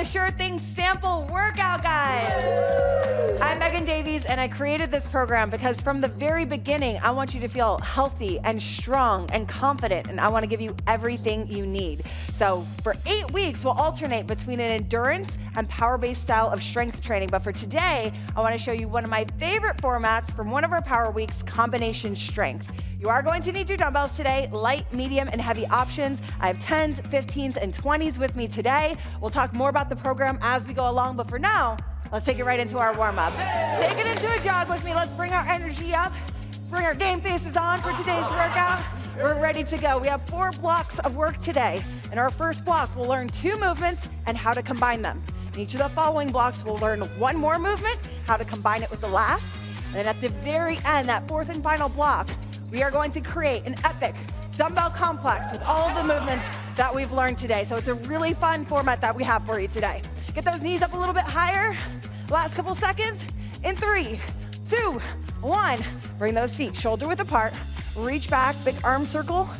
Sure Thing sample workout, guys. I'm Davies, and I created this program because from the very beginning, I want you to feel healthy and strong and confident, and I want to give you everything you need. So for 8 weeks, we'll alternate between an endurance and power-based style of strength training. But for today, I want to show you one of my favorite formats from one of our Power Weeks, combination strength. You are going to need your dumbbells today, light, medium, and heavy options. I have 10s, 15s, and 20s with me today. We'll talk more about the program as we go along, but for now, let's take it right into our warm-up. Take it into a jog with me. Let's bring our energy up, bring our game faces on for today's workout. We're ready to go. We have 4 blocks of work today. In our first block, we'll learn 2 movements and how to combine them. In each of the following blocks, we'll learn 1 more movement, how to combine it with the last. And then at the very end, that 4th and final block, we are going to create an epic dumbbell complex with all of the movements that we've learned today. So it's a really fun format that we have for you today. Get those knees up a little bit higher. Last couple seconds. In 3, 2, 1. Bring those feet shoulder width apart. Reach back, big arm circle,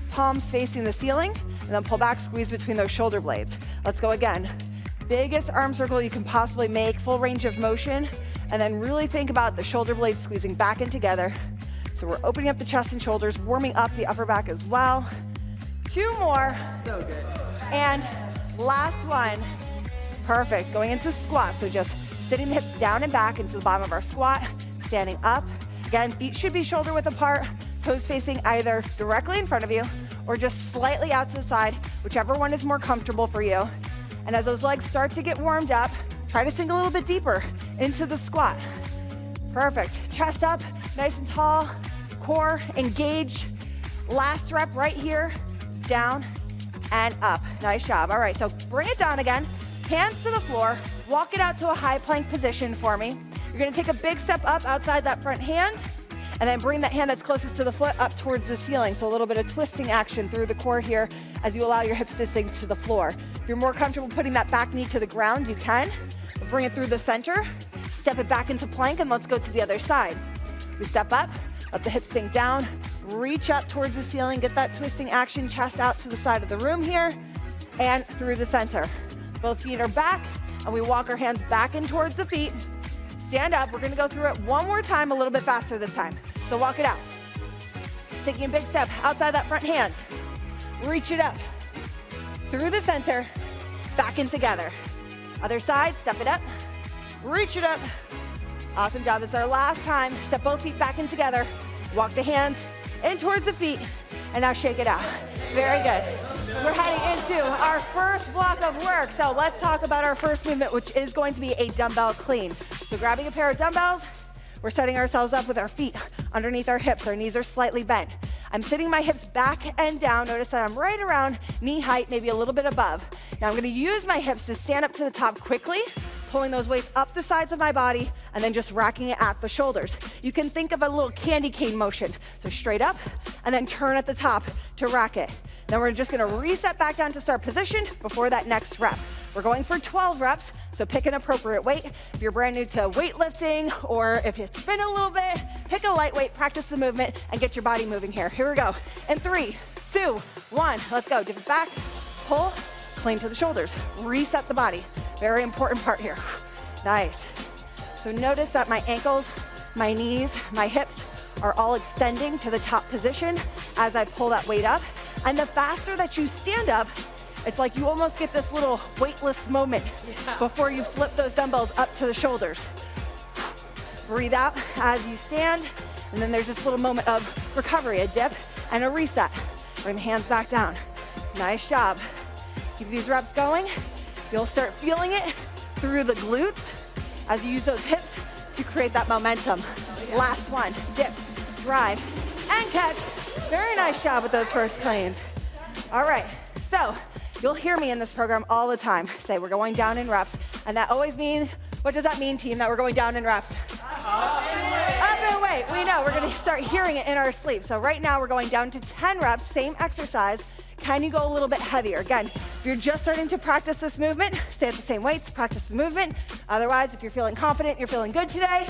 palms facing the ceiling, and then pull back, squeeze between those shoulder blades. Let's go again. Biggest arm circle you can possibly make, full range of motion, and then really think about the shoulder blades squeezing back in together. So we're opening up the chest and shoulders, warming up the upper back as well. 2 more. So good. And last one. Perfect. Going into squat. So just sitting the hips down and back into the bottom of our squat, standing up. Again, feet should be shoulder width apart, toes facing either directly in front of you or just slightly out to the side, whichever one is more comfortable for you. And as those legs start to get warmed up, try to sink a little bit deeper into the squat. Perfect. Chest up, nice and tall. Core engaged. Last rep right here, down and up. Nice job. All right, so bring it down again. Hands to the floor. Walk it out to a high plank position for me. You're gonna take a big step up outside that front hand, and then bring that hand that's closest to the foot up towards the ceiling. So a little bit of twisting action through the core here as you allow your hips to sink to the floor. If you're more comfortable putting that back knee to the ground, you can. Bring it through the center, step it back into plank, and let's go to the other side. We step up, let the hips sink down, reach up towards the ceiling, get that twisting action, chest out to the side of the room here, and through the center. Both feet are back, and we walk our hands back in towards the feet. Stand up. We're gonna go through it one more time, a little bit faster this time. So walk it out. Taking a big step outside that front hand. Reach it up. Through the center, back in together. Other side, step it up. Reach it up. Awesome job. This is our last time. Step both feet back in together. Walk the hands in towards the feet, and now shake it out. Very good. We're heading into our first block of work. So let's talk about our first movement, which is going to be a dumbbell clean. So grabbing a pair of dumbbells, we're setting ourselves up with our feet underneath our hips. Our knees are slightly bent. I'm sitting my hips back and down. Notice that I'm right around knee height, maybe a little bit above. Now I'm gonna use my hips to stand up to the top quickly, pulling those weights up the sides of my body, and then just racking it at the shoulders. You can think of a little candy cane motion. So straight up, and then turn at the top to rack it. Then we're just gonna reset back down to start position before that next rep. We're going for 12 reps, so pick an appropriate weight. If you're brand new to weightlifting, or if it's been a little bit, pick a light weight, practice the movement, and get your body moving here. Here we go. In 3, 2, 1, let's go. Dip it back, pull, clean to the shoulders. Reset the body. Very important part here. Nice. So notice that my ankles, my knees, my hips are all extending to the top position as I pull that weight up. And the faster that you stand up, it's like you almost get this little weightless moment before you flip those dumbbells up to the shoulders. Breathe out as you stand, and then there's this little moment of recovery, a dip and a reset. Bring the hands back down. Nice job. Keep these reps going. You'll start feeling it through the glutes as you use those hips to create that momentum. Last one, dip, drive, and catch. Very nice job with those first cleans. All right, so you'll hear me in this program all the time say we're going down in reps, and that always means, what does that mean, team, that we're going down in reps? Up and weight. We know, we're gonna start hearing it in our sleep. So right now we're going down to 10 reps, same exercise. Can you go a little bit heavier? Again, If you're just starting to practice this movement, stay at the same weights, practice the movement. Otherwise, if you're feeling confident, you're feeling good today,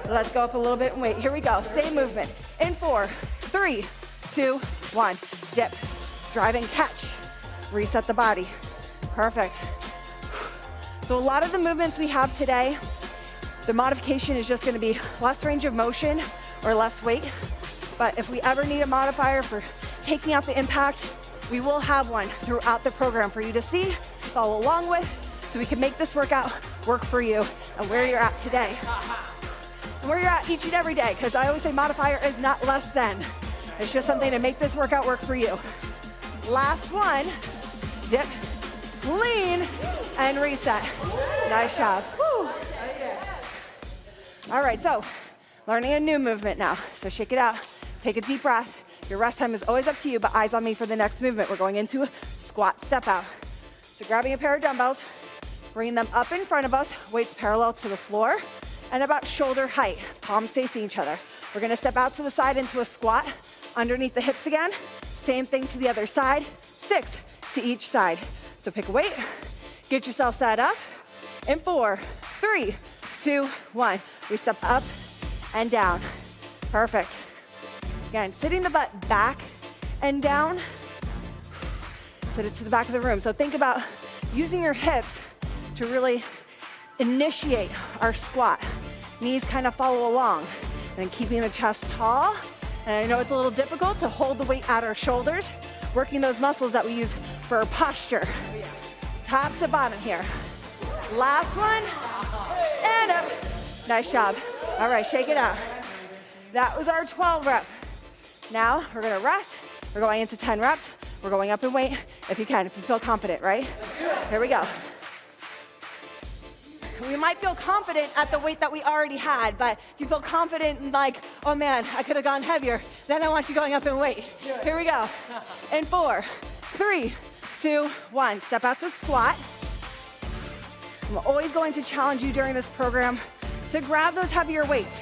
let's go up a little bit and wait. Here we go, same movement. In 4, 3, 2, 1. Dip, drive and catch. Reset the body. Perfect. So a lot of the movements we have today, the modification is just gonna be less range of motion or less weight. But if we ever need a modifier for taking out the impact, we will have one throughout the program for you to see, follow along with, so we can make this workout work for you and where you're at today. And where you're at each and every day, because I always say modifier is not less than. It's just something to make this workout work for you. Last one, dip, lean, and reset. Nice job. Woo. All right, so learning a new movement now. So shake it out, take a deep breath. Your rest time is always up to you, but eyes on me for the next movement. We're going into a squat step out. So grabbing a pair of dumbbells, bringing them up in front of us, weights parallel to the floor, and about shoulder height, palms facing each other. We're gonna step out to the side into a squat, underneath the hips again. Same thing to the other side, 6 to each side. So pick a weight, get yourself set up. In 4, 3, 2, 1. We step up and down. Perfect. Again, sitting the butt back and down. Sit it to the back of the room. So think about using your hips to really initiate our squat. Knees kind of follow along. And then keeping the chest tall. And I know it's a little difficult to hold the weight at our shoulders, working those muscles that we use for our posture. Top to bottom here. Last one, and up. Nice job. All right, shake it out. That was our 12 rep. Now we're gonna rest. We're going into 10 reps. We're going up in weight if you can, if you feel confident, right? Here we go. We might feel confident at the weight that we already had, but if you feel confident and like, oh man, I could have gone heavier, then I want you going up in weight. Here we go. In 4, 3, 2, 1. Step out to squat. I'm always going to challenge you during this program to grab those heavier weights.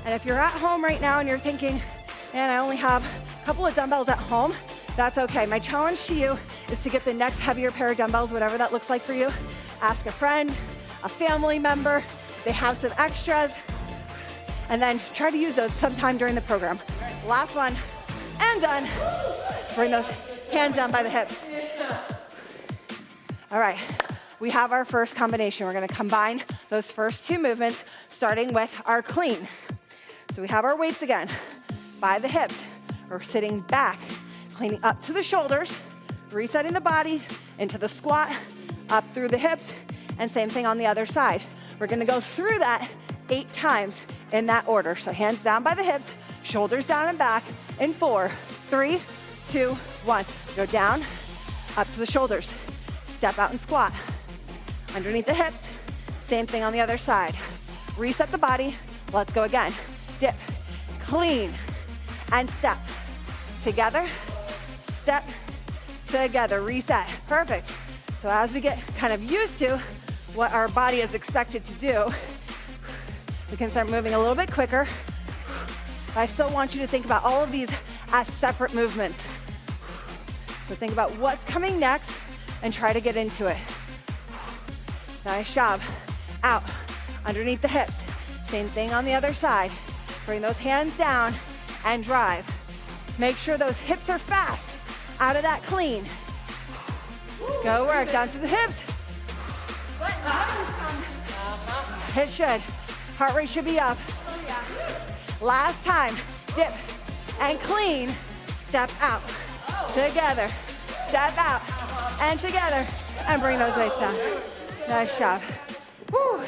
And if you're at home right now and you're thinking, man, I only have a couple of dumbbells at home, that's okay. My challenge to you is to get the next heavier pair of dumbbells, whatever that looks like for you. Ask a friend, a family member, they have some extras, and then try to use those sometime during the program. Last one, and done. Bring those hands down by the hips. All right, we have our first combination. We're gonna combine those first two movements, starting with our clean. So we have our weights again, by the hips. We're sitting back, cleaning up to the shoulders, resetting the body into the squat, up through the hips, and same thing on the other side. We're gonna go through that 8 times in that order. So hands down by the hips, shoulders down and back, in 4, 3, 2, 1. Go down, up to the shoulders, step out and squat. Underneath the hips, same thing on the other side. Reset the body, let's go again. Dip, clean, and step. Together, step, together, reset. Perfect. So as we get kind of used to what our body is expected to do, we can start moving a little bit quicker. I still want you to think about all of these as separate movements. So think about what's coming next and try to get into it. Nice job. Out, underneath the hips. Same thing on the other side. Bring those hands down and drive. Make sure those hips are fast. Out of that clean. Go work, down to the hips. It should. Heart rate should be up. Last time, dip and clean. Step out, together, step out, and together, and bring those weights down. Nice job. Woo.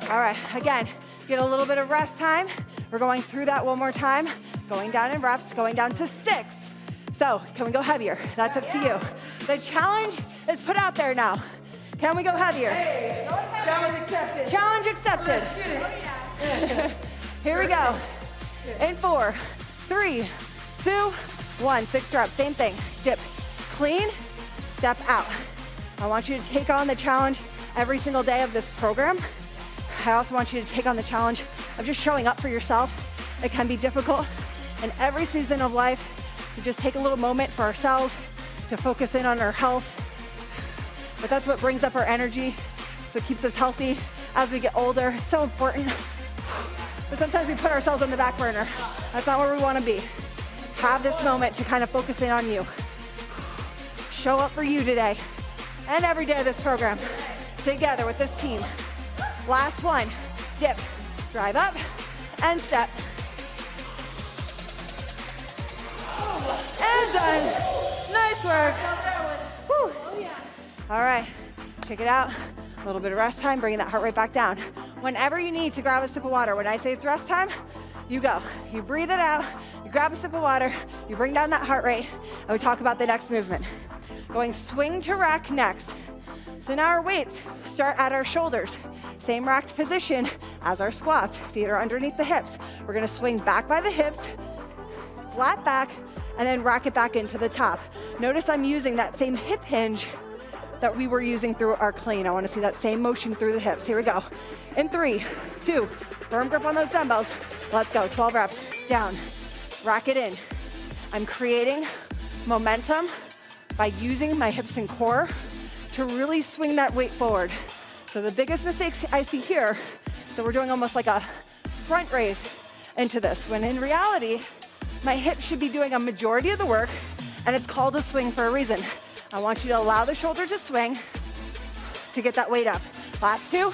All right, again, get a little bit of rest time. We're going through that one more time, going down in reps, going down to 6. So can we go heavier? That's up to you. The challenge is put out there now. Can we go heavier? Hey, challenge accepted. Challenge accepted. Here we go. In 4, 3, 2, 1. 6 reps, same thing. Dip, clean, step out. I want you to take on the challenge every single day of this program. I also want you to take on the challenge of just showing up for yourself. It can be difficult. In every season of life, we just take a little moment for ourselves to focus in on our health, but that's what brings up our energy. It's what keeps us healthy as we get older. It's so important. But sometimes we put ourselves on the back burner. That's not where we want to be. Have this moment to kind of focus in on you. Show up for you today and every day of this program together with this team. Last one, dip, drive up, and step. And done. Nice work. Whew. All right, check it out. A little bit of rest time, bringing that heart rate back down. Whenever you need to grab a sip of water, when I say it's rest time, you go. You breathe it out, you grab a sip of water, you bring down that heart rate, and we talk about the next movement. Going swing to rack next. So now our weights start at our shoulders. Same racked position as our squats. Feet are underneath the hips. We're gonna swing back by the hips, flat back, and then rack it back into the top. Notice I'm using that same hip hinge that we were using through our clean. I wanna see that same motion through the hips. Here we go. In 3, 2, firm grip on those dumbbells. Let's go, 12 reps, down, rack it in. I'm creating momentum by using my hips and core to really swing that weight forward. So the biggest mistakes I see here, so we're doing almost like a front raise into this, when in reality, my hips should be doing a majority of the work, and it's called a swing for a reason. I want you to allow the shoulder to swing to get that weight up. Last 2.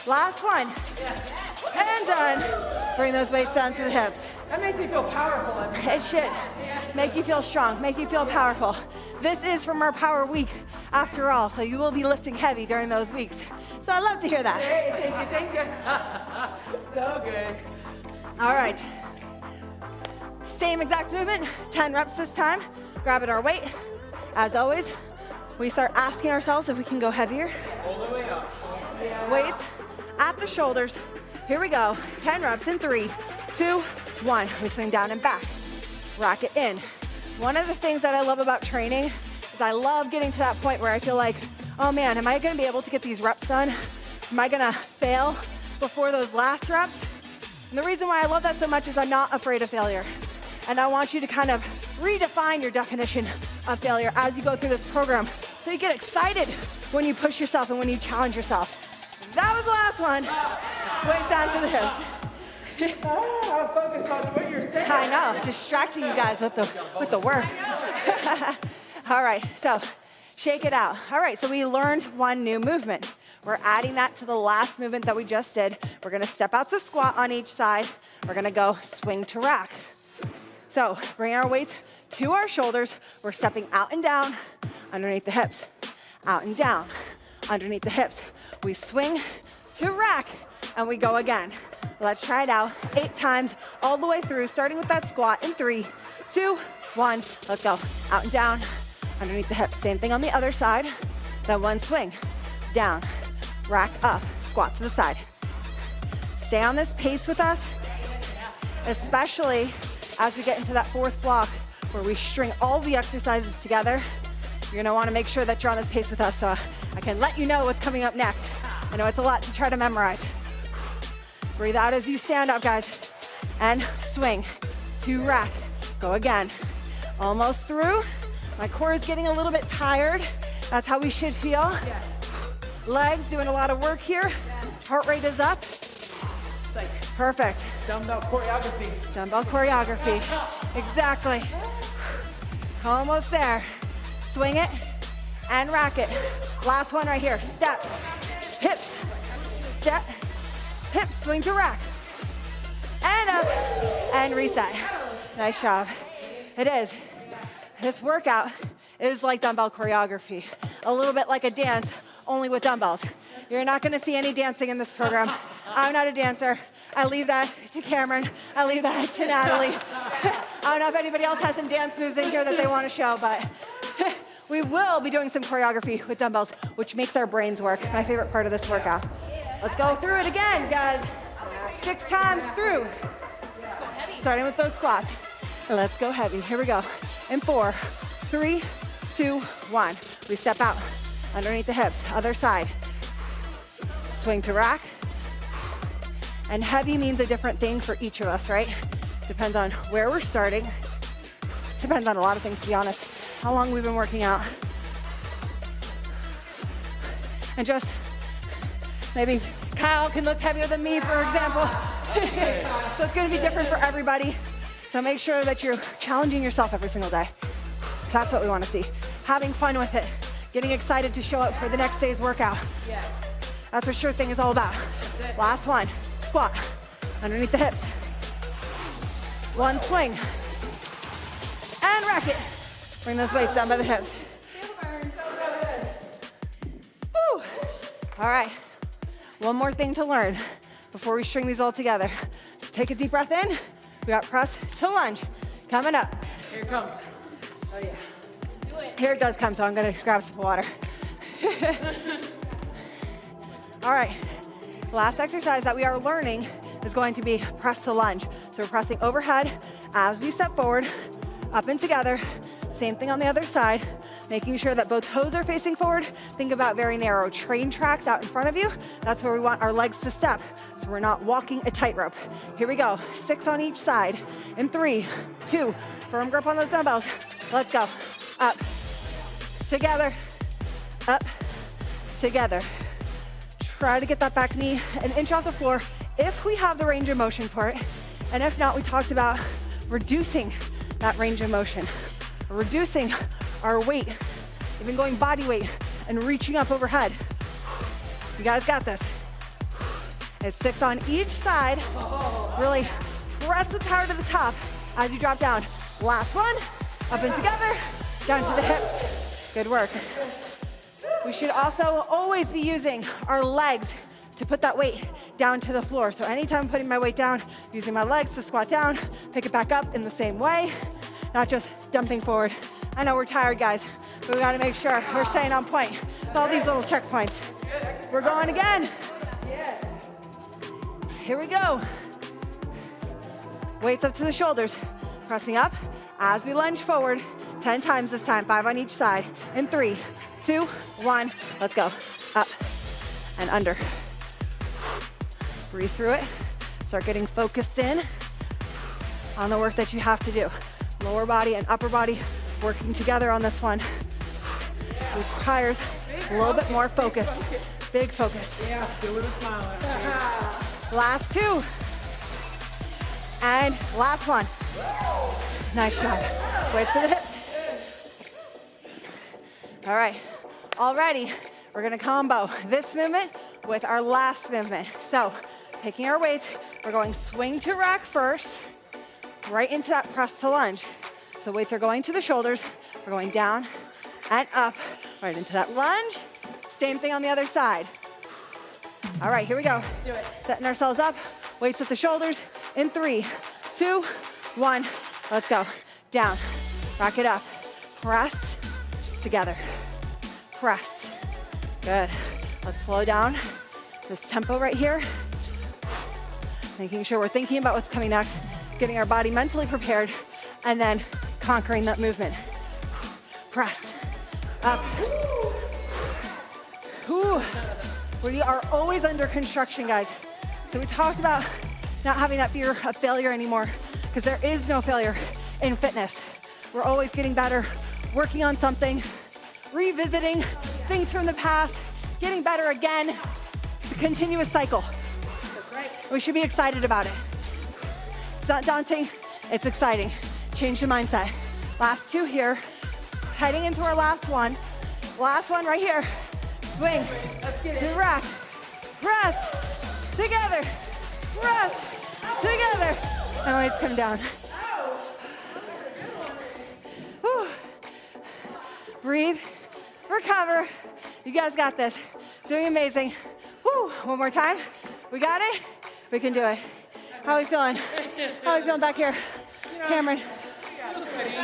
Last one. And done. Bring those weights down to the hips. That makes me feel powerful. It should make you feel strong, make you feel powerful. This is from our power week after all, so you will be lifting heavy during those weeks. So I love to hear that. Hey, thank you. So good. All right. Same exact movement, 10 reps this time. Grabbing our weight. As always, we start asking ourselves if we can go heavier. All the way up. Weights at the shoulders. Here we go. 10 reps in 3, 2, 1. We swing down and back. Rack it in. One of the things that I love about training is I love getting to that point where I feel like, oh man, am I gonna be able to get these reps done? Am I gonna fail before those last reps? And the reason why I love that so much is I'm not afraid of failure. And I want you to kind of redefine your definition of failure as you go through this program. So you get excited when you push yourself and when you challenge yourself. That was the last one. Weights down to the hips. I'm focused on what you're saying. I know, distracting you guys with the work. All right, so shake it out. All right, so we learned one new movement. We're adding that to the last movement that we just did. We're gonna step out to squat on each side. We're gonna go swing to rack. So bring our weights to our shoulders. We're stepping out and down underneath the hips. Out and down underneath the hips. We swing to rack and we go again. Let's try it out 8 times all the way through, starting with that squat in 3, 2, 1. Let's go. Out and down underneath the hips. Same thing on the other side. Then one swing. Down, rack up, squat to the side. Stay on this pace with us, especially as we get into that 4th block where we string all the exercises together. You're gonna wanna make sure that you're on this pace with us so I can let you know what's coming up next. I know it's a lot to try to memorize. Breathe out as you stand up, guys. And swing to rack. Go again. Almost through. My core is getting a little bit tired. That's how we should feel. Yes. Legs doing a lot of work here. Heart rate is up. Like Perfect. dumbbell choreography. Dumbbell choreography. Exactly. Almost there. Swing it and rack it. Last one right here. Step, hips, step, hips, swing to rack. And up and reset. Nice job. It is. This workout is like dumbbell choreography. A little bit like a dance, only with dumbbells. You're not gonna see any dancing in this program. I'm not a dancer. I leave that to Cameron. I leave that to Natalie. I don't know if anybody else has some dance moves in here that they wanna show, but we will be doing some choreography with dumbbells, which makes our brains work. My favorite part of this workout. Let's go through it again, guys. 6 times through. Starting with those squats. Let's go heavy. Here we go. In 4, 3, 2, 1. We step out underneath the hips. Other side. Swing to rack. And heavy means a different thing for each of us, right? Depends on where we're starting. Depends on a lot of things, to be honest. How long we've been working out. and just maybe Kyle can lift heavier than me, for example. So it's gonna be different for everybody. So make sure that you're challenging yourself every single day. That's what we wanna see. Having fun with it, getting excited to show up for the next day's workout. Yes. That's what Sure Thing is all about. Last one, squat, underneath the hips. One swing, and rack it. Bring those weights down by the hips. Woo. All right, one more thing to learn before we string these all together. So take a deep breath in. We got press to lunge. Coming up. Here it comes. Oh yeah. Let's do it. Here it does come, so I'm gonna grab some water. All right, last exercise that we are learning is going to be press to lunge. So we're pressing overhead as we step forward, up and together. Same thing on the other side, making sure that both toes are facing forward. Think about very narrow train tracks out in front of you. That's where we want our legs to step, so we're not walking a tightrope. Here we go, 6 on each side. In 3, 2, firm grip on those dumbbells. Let's go. Up, together, up, together. Try to get that back knee an inch off the floor if we have the range of motion for it. And if not, we talked about reducing that range of motion, reducing our weight, even going body weight and reaching up overhead. You guys got this. It's 6 on each side. Really press the power to the top as you drop down. Last one, up and together, down to the hips. Good work. We should also always be using our legs to put that weight down to the floor. So anytime I'm putting my weight down, using my legs to squat down, pick it back up in the same way, not just dumping forward. I know we're tired, guys, but we gotta make sure we're staying on point with all these little checkpoints. We're going again. Yes. Here we go. Weights up to the shoulders, pressing up as we lunge forward, 10 times this time, 5 on each side. In 3, 2, 1, let's go. Up and under. Breathe through it. Start getting focused in on the work that you have to do. Lower body and upper body working together on this one. It requires a little bit more focus. Big focus. Yeah, still with a smile on your face. Last 2. And last one. Nice job. Weights to the hips. All right, already we're gonna combo this movement with our last movement. So picking our weights, we're going swing to rack first, right into that press to lunge. So weights are going to the shoulders, we're going down and up, right into that lunge. Same thing on the other side. All right, here we go. Let's do it. Setting ourselves up, weights at the shoulders. In 3, 2, 1, let's go. Down, rack it up, press, together, press. Good. Let's slow down this tempo right here. Making sure we're thinking about what's coming next, getting our body mentally prepared, and then conquering that movement. Press, up. Ooh. We are always under construction, guys. So we talked about not having that fear of failure anymore, because there is no failure in fitness. We're always getting better, working on something, revisiting things from the past, getting better again. It's a continuous cycle. That's right. We should be excited about it. It's not daunting, it's exciting. Change the mindset. Last 2 here. Heading into our last one. Last one right here. Swing, to rack, press, together, press, together. And weights come down. Whew. Breathe, recover. You guys got this. Doing amazing. Whew. One more time. We got it? We can do it. How are we feeling? How are we feeling back here? Cameron? Sweaty.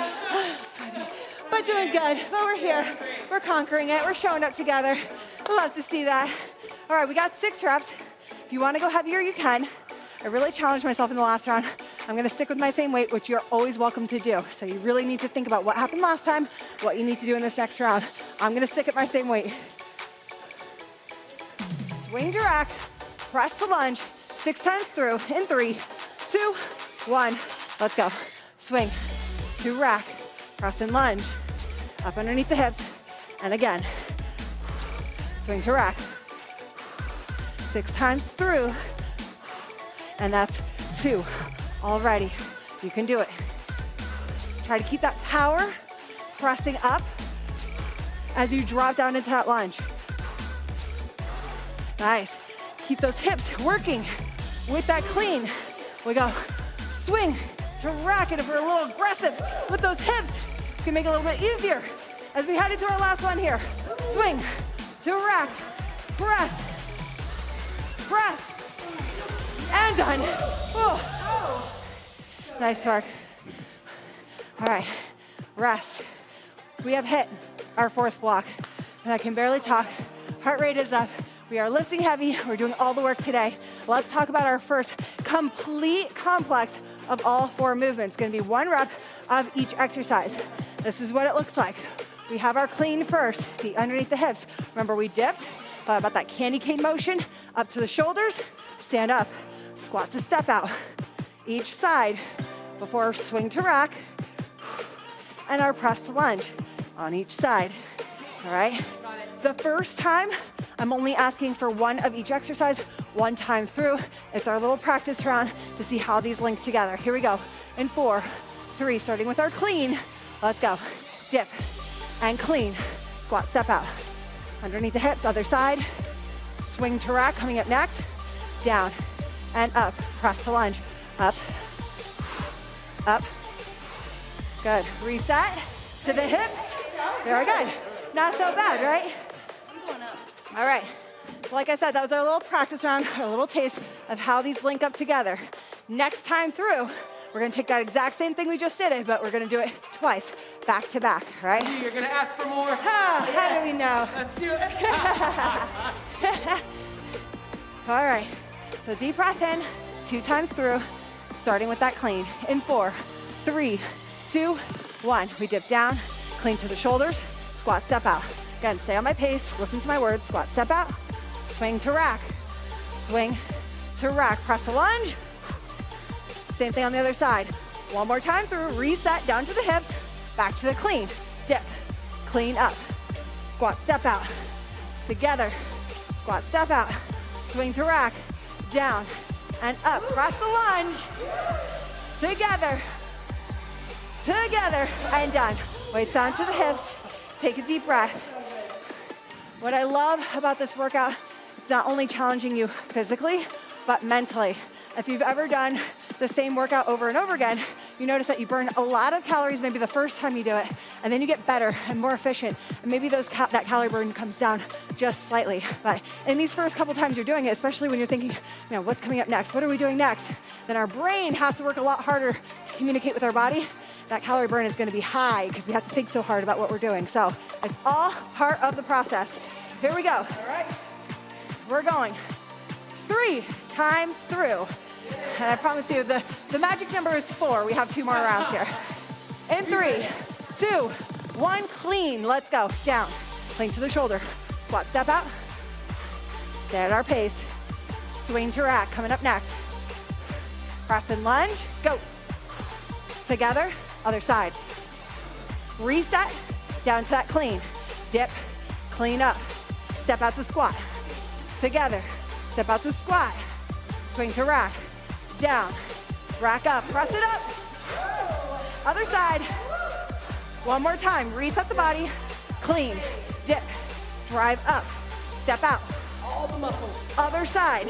Sweaty. But doing good. But we're here. We're conquering it. We're showing up together. Love to see that. All right, we got 6 reps. If you want to go heavier, you can. I really challenged myself in the last round. I'm going to stick with my same weight, which you're always welcome to do. So you really need to think about what happened last time, what you need to do in this next round. I'm going to stick at my same weight. Swing to rack, press to lunge, 6 times through. In 3, 2, 1. Let's go. Swing to rack, press and lunge, up underneath the hips, and again. swing to rack. 6 times through, and that's 2. Already, you can do it. Try to keep that power, pressing up as you drop down into that lunge. Nice. Keep those hips working with that clean. We go swing to rack, and if we're a little aggressive with those hips, it's gonna make it a little bit easier as we head into our last one here. Swing to rack, press, and done. Oh. Nice work. All right, rest. We have hit our 4th block, and I can barely talk. Heart rate is up. We are lifting heavy. We're doing all the work today. Let's talk about our first complete complex of all 4 movements. It's gonna be 1 rep of each exercise. This is what it looks like. We have our clean first, feet underneath the hips. Remember, we dipped, thought about that candy cane motion, up to the shoulders, stand up, squat to step out. Each side before swing to rack, and our press to lunge on each side. All right? The first time, I'm only asking for 1 of each exercise, 1 time through. It's our little practice round to see how these link together. Here we go. In 4, 3, starting with our clean. Let's go. Dip and clean. Squat, step out. Underneath the hips, other side. Swing to rack coming up next. Down and up. Press to lunge. Up, up. Good. Reset to the hips. Very good. Not so bad, right? I'm going up. All right. So like I said, that was our little practice round, our little taste of how these link up together. Next time through, we're gonna take that exact same thing we just did, but we're gonna do it twice, back to back, right? You're gonna ask for more? How do we know? Let's do it. All right, so deep breath in, 2 times through, starting with that clean. In 4, 3, 2, 1. We dip down, clean to the shoulders, squat, step out. Again, stay on my pace, listen to my words, squat, step out, swing to rack, press a lunge. Same thing on the other side. 1 more time through, reset down to the hips, back to the clean. Dip, clean up, squat, step out. Together, squat, step out, swing to rack, down and up. Press the lunge. Together, and done. Weights down to the hips. Take a deep breath. What I love about this workout, it's not only challenging you physically, but mentally. If you've ever done the same workout over and over again, you notice that you burn a lot of calories maybe the first time you do it, and then you get better and more efficient, and maybe that calorie burn comes down just slightly. But in these first couple times you're doing it, especially when you're thinking, what's coming up next? What are we doing next? Then our brain has to work a lot harder to communicate with our body. That calorie burn is gonna be high because we have to think so hard about what we're doing. So it's all part of the process. Here we go. All right. We're going 3 times through. And I promise you, the magic number is 4. We have 2 more rounds here. In 3, 2, 1, clean. Let's go. Down. Clean to the shoulder. Squat, step out. Stay at our pace. Swing to rack. Coming up next. Press and lunge. Go. Together. Other side. Reset. Down to that clean. Dip. Clean up. Step out to squat. Together. Step out to squat. Swing to rack. Down. Rack up. Press it up. Other side. 1 more time. Reset the body. Clean. Dip. Drive up. Step out. All the muscles. Other side.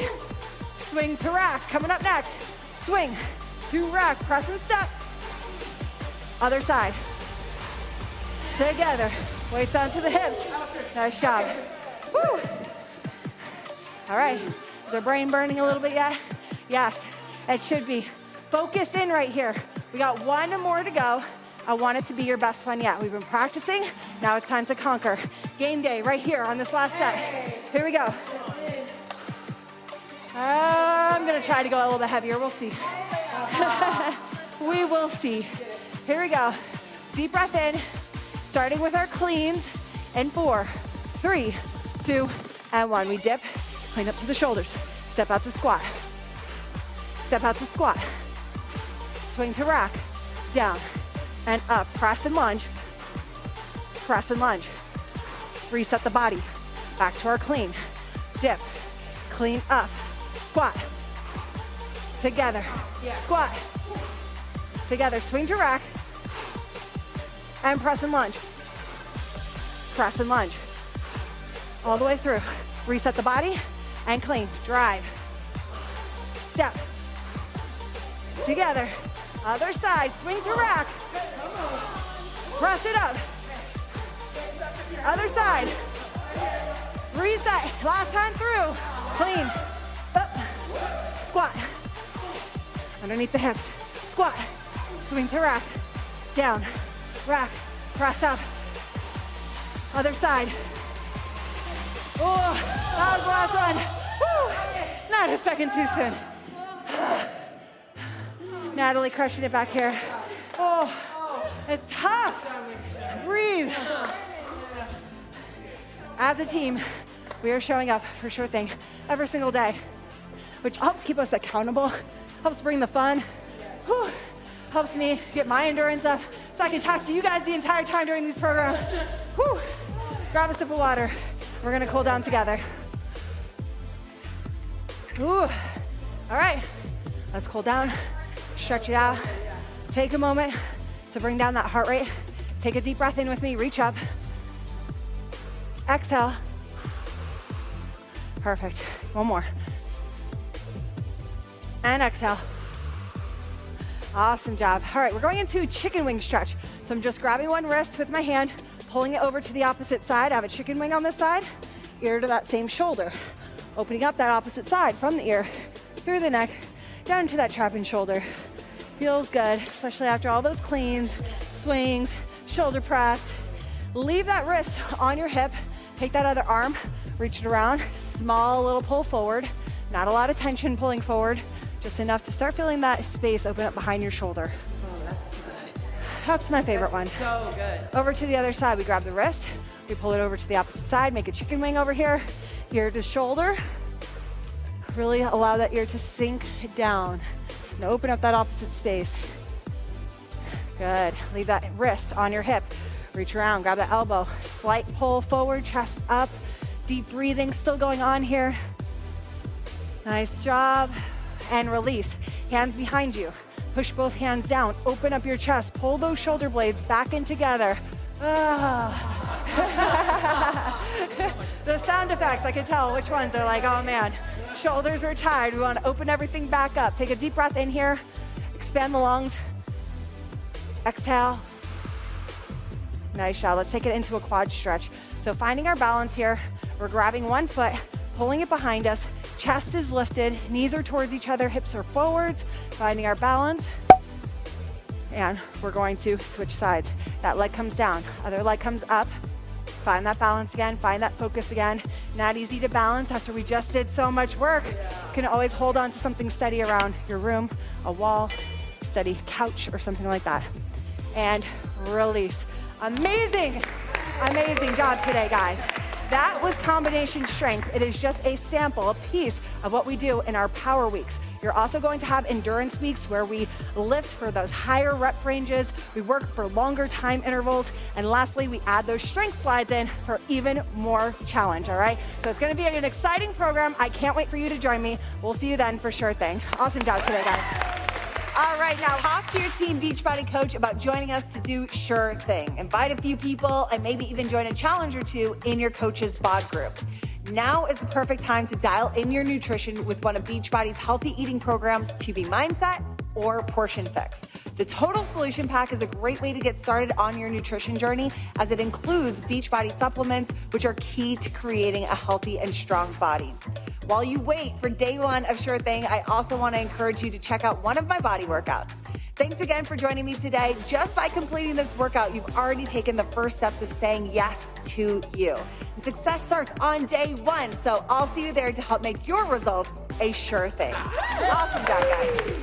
Swing to rack. Coming up next. Swing to rack. Press and step. Other side. Together. Weights onto the hips. Nice job. Woo. All right. Is our brain burning a little bit yet? Yes, it should be. Focus in right here. We got 1 more to go. I want it to be your best one yet. We've been practicing. Now it's time to conquer. Game day right here on this last set. Here we go. I'm gonna try to go a little bit heavier. We'll see. We will see. Here we go. Deep breath in, starting with our cleans. In 4, 3, 2, and 1. We dip, clean up to the shoulders. Step out to squat. Step out to squat. Swing to rack. Down and up. Press and lunge. Press and lunge. Reset the body. Back to our clean. Dip, clean up, squat. Together, squat. Together, swing to rack. And press and lunge. Press and lunge. All the way through. Reset the body and clean. Drive. Step. Together. Other side, swing to rack. Press it up. Other side. Reset, last time through. Clean, up, squat. Underneath the hips, squat. Swing to rack, down, rack, press up. Other side. Oh, that was the last one. Woo. Not a second too soon. Natalie crushing it back here. Oh, it's tough. Breathe. As a team, we are showing up for Sure Thing every single day, which helps keep us accountable, helps bring the fun, helps me get my endurance up so I can talk to you guys the entire time during these programs. Grab a sip of water. We're gonna cool down together. All right, let's cool down, stretch it out. Take a moment to bring down that heart rate. Take a deep breath in with me, reach up. Exhale. Perfect. One more. And exhale. Awesome job. All right, we're going into chicken wing stretch. So I'm just grabbing one wrist with my hand, pulling it over to the opposite side. I have a chicken wing on this side, ear to that same shoulder. Opening up that opposite side from the ear, through the neck, down to that trap and shoulder. Feels good, especially after all those cleans, swings, shoulder press. Leave that wrist on your hip. Take that other arm, reach it around, small little pull forward. Not a lot of tension pulling forward, just enough to start feeling that space open up behind your shoulder. Oh, that's good. That's my favorite one. So good. Over to the other side, we grab the wrist, we pull it over to the opposite side, make a chicken wing over here, ear to shoulder. Really allow that ear to sink down and open up that opposite space. Good, leave that wrist on your hip. Reach around, grab the elbow, slight pull forward, chest up, deep breathing still going on here. Nice job. And release. Hands behind you. Push both hands down, open up your chest, pull those shoulder blades back in together. The sound effects, I can tell which ones are like, oh man, shoulders are tired. We want to open everything back up. Take a deep breath in here, expand the lungs. Exhale. Nice job. Let's take it into a quad stretch. So finding our balance here, we're grabbing one foot, pulling it behind us, chest is lifted, knees are towards each other, hips are forwards, finding our balance. And we're going to switch sides. That leg comes down, other leg comes up. Find that balance again, find that focus again. Not easy to balance after we just did so much work. You can always hold on to something steady around your room, a wall, steady couch or something like that. And release. Amazing, amazing job today, guys. That was combination strength. It is just a sample, a piece of what we do in our power weeks. You're also going to have endurance weeks where we lift for those higher rep ranges, we work for longer time intervals, and lastly, we add those strength slides in for even more challenge, all right? So it's gonna be an exciting program. I can't wait for you to join me. We'll see you then for Sure Thing. Awesome job today, guys. All right, now talk to your team Beachbody coach about joining us to do Sure Thing. Invite a few people and maybe even join a challenge or two in your coach's bod group. Now is the perfect time to dial in your nutrition with one of Beachbody's healthy eating programs, TB Mindset or Portion Fix. The Total Solution Pack is a great way to get started on your nutrition journey as it includes Beachbody supplements, which are key to creating a healthy and strong body. While you wait for day one of Sure Thing, I also want to encourage you to check out one of my body workouts. Thanks again for joining me today. Just by completing this workout, you've already taken the first steps of saying yes to you. And success starts on day one, so I'll see you there to help make your results a sure thing. Awesome job, guys.